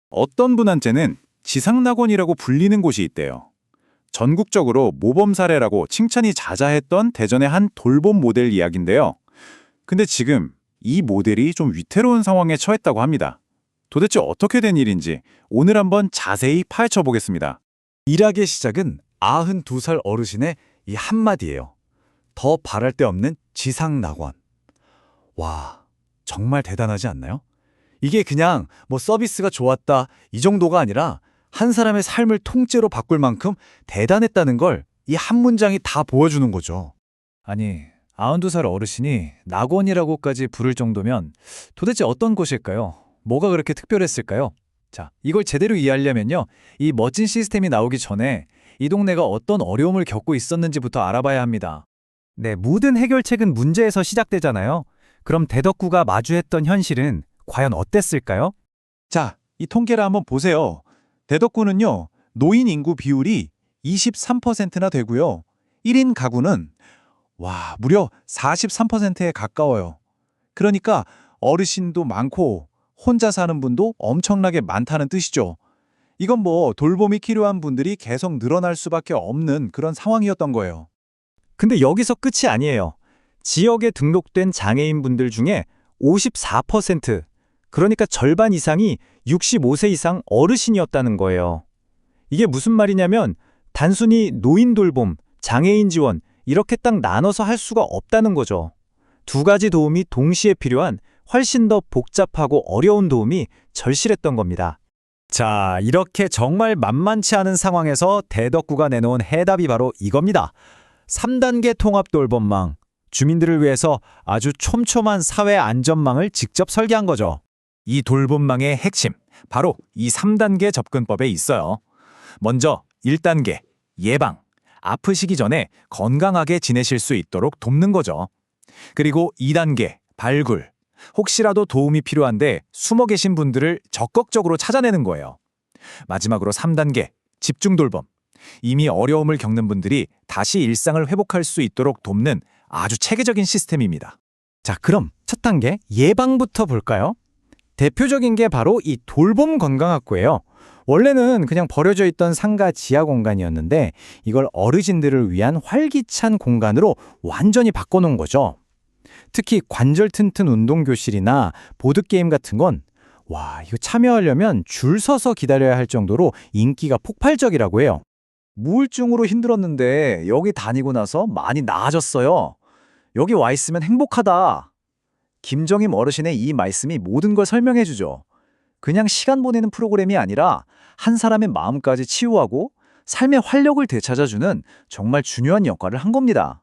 어떤 분한테는 지상낙원이라고 불리는 곳이 있대요. 전국적으로 모범 사례라고 칭찬이 자자했던 대전의 한 돌봄 모델 이야기인데요. 근데 지금 이 모델이 좀 위태로운 상황에 처했다고 합니다. 도대체 어떻게 된 일인지 오늘 한번 자세히 파헤쳐 보겠습니다. 일학의 시작은 92살 어르신의 이 한마디예요. 더 바랄 데 없는 지상낙원. 와, 정말 대단하지 않나요? 이게 그냥 서비스가 좋았다 이 정도가 아니라 한 사람의 삶을 통째로 바꿀 만큼 대단했다는 걸 이 한 문장이 다 보여주는 거죠. 아니, 92살 어르신이 낙원이라고까지 부를 정도면 도대체 어떤 곳일까요? 뭐가 그렇게 특별했을까요? 자, 이걸 제대로 이해하려면요. 이 멋진 시스템이 나오기 전에 이 동네가 어떤 어려움을 겪고 있었는지부터 알아봐야 합니다. 네, 모든 해결책은 문제에서 시작되잖아요. 그럼 대덕구가 마주했던 현실은 과연 어땠을까요? 자, 이 통계를 한번 보세요. 대덕구는요, 노인 인구 비율이 23%나 되고요. 1인 가구는 무려 43%에 가까워요. 그러니까 어르신도 많고 혼자 사는 분도 엄청나게 많다는 뜻이죠. 이건 돌봄이 필요한 분들이 계속 늘어날 수밖에 없는 그런 상황이었던 거예요. 근데 여기서 끝이 아니에요. 지역에 등록된 장애인분들 중에 54%, 그러니까 절반 이상이 65세 이상 어르신이었다는 거예요. 이게 무슨 말이냐면 단순히 노인 돌봄, 장애인 지원 이렇게 딱 나눠서 할 수가 없다는 거죠. 두 가지 도움이 동시에 필요한 훨씬 더 복잡하고 어려운 도움이 절실했던 겁니다. 자, 이렇게 정말 만만치 않은 상황에서 대덕구가 내놓은 해답이 바로 이겁니다. 3단계 통합 돌봄망, 주민들을 위해서 아주 촘촘한 사회 안전망을 직접 설계한 거죠. 이 돌봄망의 핵심, 바로 이 3단계 접근법에 있어요. 먼저 1단계, 예방, 아프시기 전에 건강하게 지내실 수 있도록 돕는 거죠. 그리고 2단계, 발굴, 혹시라도 도움이 필요한데 숨어 계신 분들을 적극적으로 찾아내는 거예요. 마지막으로 3단계, 집중 돌봄, 이미 어려움을 겪는 분들이 다시 일상을 회복할 수 있도록 돕는 아주 체계적인 시스템입니다. 자, 그럼 첫 단계 예방부터 볼까요? 대표적인 게 바로 이 돌봄 건강학구예요. 원래는 그냥 버려져 있던 상가 지하 공간이었는데 이걸 어르신들을 위한 활기찬 공간으로 완전히 바꿔놓은 거죠. 특히 관절 튼튼 운동교실이나 보드게임 같은 건 이거 참여하려면 줄 서서 기다려야 할 정도로 인기가 폭발적이라고 해요. 우울증으로 힘들었는데 여기 다니고 나서 많이 나아졌어요. 여기 와 있으면 행복하다. 김정임 어르신의 이 말씀이 모든 걸 설명해 주죠. 그냥 시간 보내는 프로그램이 아니라 한 사람의 마음까지 치유하고 삶의 활력을 되찾아주는 정말 중요한 역할을 한 겁니다.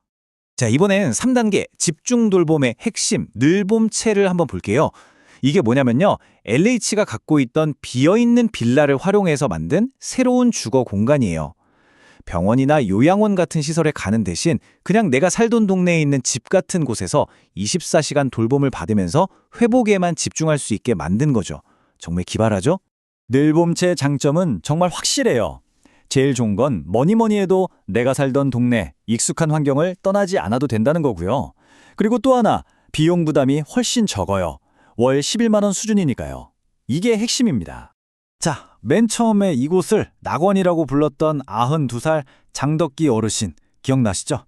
자, 이번엔 3단계 집중 돌봄의 핵심 늘봄체를 한번 볼게요. 이게 뭐냐면요. LH가 갖고 있던 비어있는 빌라를 활용해서 만든 새로운 주거 공간이에요. 병원이나 요양원 같은 시설에 가는 대신 그냥 내가 살던 동네에 있는 집 같은 곳에서 24시간 돌봄을 받으면서 회복에만 집중할 수 있게 만든 거죠. 정말 기발하죠? 늘봄체의 장점은 정말 확실해요. 제일 좋은 건 뭐니 해도 내가 살던 동네, 익숙한 환경을 떠나지 않아도 된다는 거고요. 그리고 또 하나, 비용 부담이 훨씬 적어요. 월 11만 원 수준이니까요. 이게 핵심입니다. 자, 맨 처음에 이곳을 낙원이라고 불렀던 92살 장덕기 어르신 기억나시죠?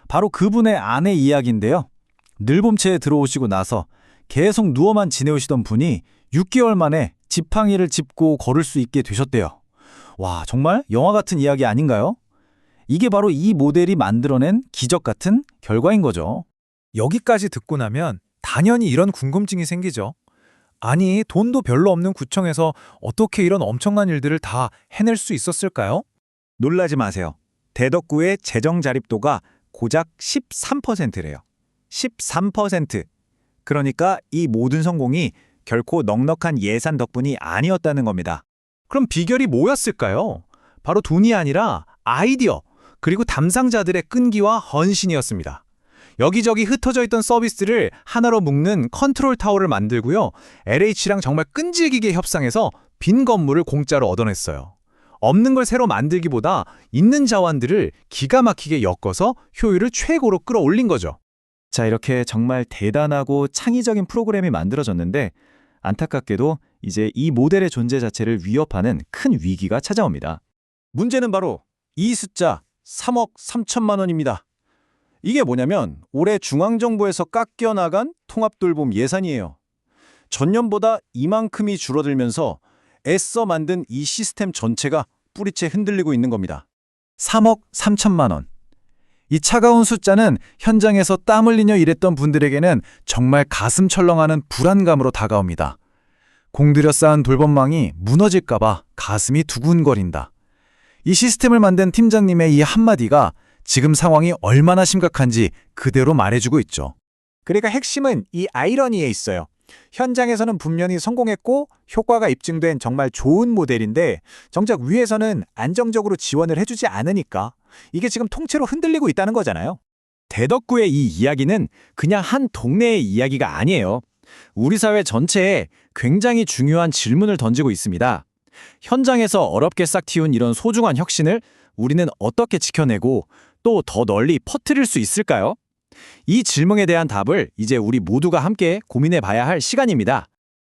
바로 그분의 아내 이야기인데요. 늘봄체에 들어오시고 나서 계속 누워만 지내오시던 분이 6개월 만에 지팡이를 짚고 걸을 수 있게 되셨대요. 와, 정말 영화 같은 이야기 아닌가요? 이게 바로 이 모델이 만들어낸 기적 같은 결과인 거죠. 여기까지 듣고 나면 당연히 이런 궁금증이 생기죠. 아니, 돈도 별로 없는 구청에서 어떻게 이런 엄청난 일들을 다 해낼 수 있었을까요? 놀라지 마세요. 대덕구의 재정 자립도가 고작 13%래요. 13%. 그러니까 이 모든 성공이 결코 넉넉한 예산 덕분이 아니었다는 겁니다. 그럼 비결이 뭐였을까요? 바로 돈이 아니라 아이디어, 그리고 담당자들의 끈기와 헌신이었습니다. 여기저기 흩어져 있던 서비스를 하나로 묶는 컨트롤 타워를 만들고요. LH랑 정말 끈질기게 협상해서 빈 건물을 공짜로 얻어냈어요. 없는 걸 새로 만들기보다 있는 자원들을 기가 막히게 엮어서 효율을 최고로 끌어올린 거죠. 자, 이렇게 정말 대단하고 창의적인 프로그램이 만들어졌는데 안타깝게도 이제 이 모델의 존재 자체를 위협하는 큰 위기가 찾아옵니다. 문제는 바로 이 숫자 3억 3천만 원입니다. 이게 뭐냐면 올해 중앙정부에서 깎여나간 통합돌봄 예산이에요. 전년보다 이만큼이 줄어들면서 애써 만든 이 시스템 전체가 뿌리채 흔들리고 있는 겁니다. 3억 3천만 원. 이 차가운 숫자는 현장에서 땀 흘리며 일했던 분들에게는 정말 가슴 철렁하는 불안감으로 다가옵니다. 공들여 쌓은 돌봄망이 무너질까봐 가슴이 두근거린다. 이 시스템을 만든 팀장님의 이 한마디가 지금 상황이 얼마나 심각한지 그대로 말해주고 있죠. 그러니까 핵심은 이 아이러니에 있어요. 현장에서는 분명히 성공했고 효과가 입증된 정말 좋은 모델인데 정작 위에서는 안정적으로 지원을 해주지 않으니까 이게 지금 통째로 흔들리고 있다는 거잖아요. 대덕구의 이 이야기는 그냥 한 동네의 이야기가 아니에요. 우리 사회 전체에 굉장히 중요한 질문을 던지고 있습니다. 현장에서 어렵게 싹 틔운 이런 소중한 혁신을 우리는 어떻게 지켜내고 또 더 널리 퍼뜨릴 수 있을까요? 이 질문에 대한 답을 이제 우리 모두가 함께 고민해 봐야 할 시간입니다.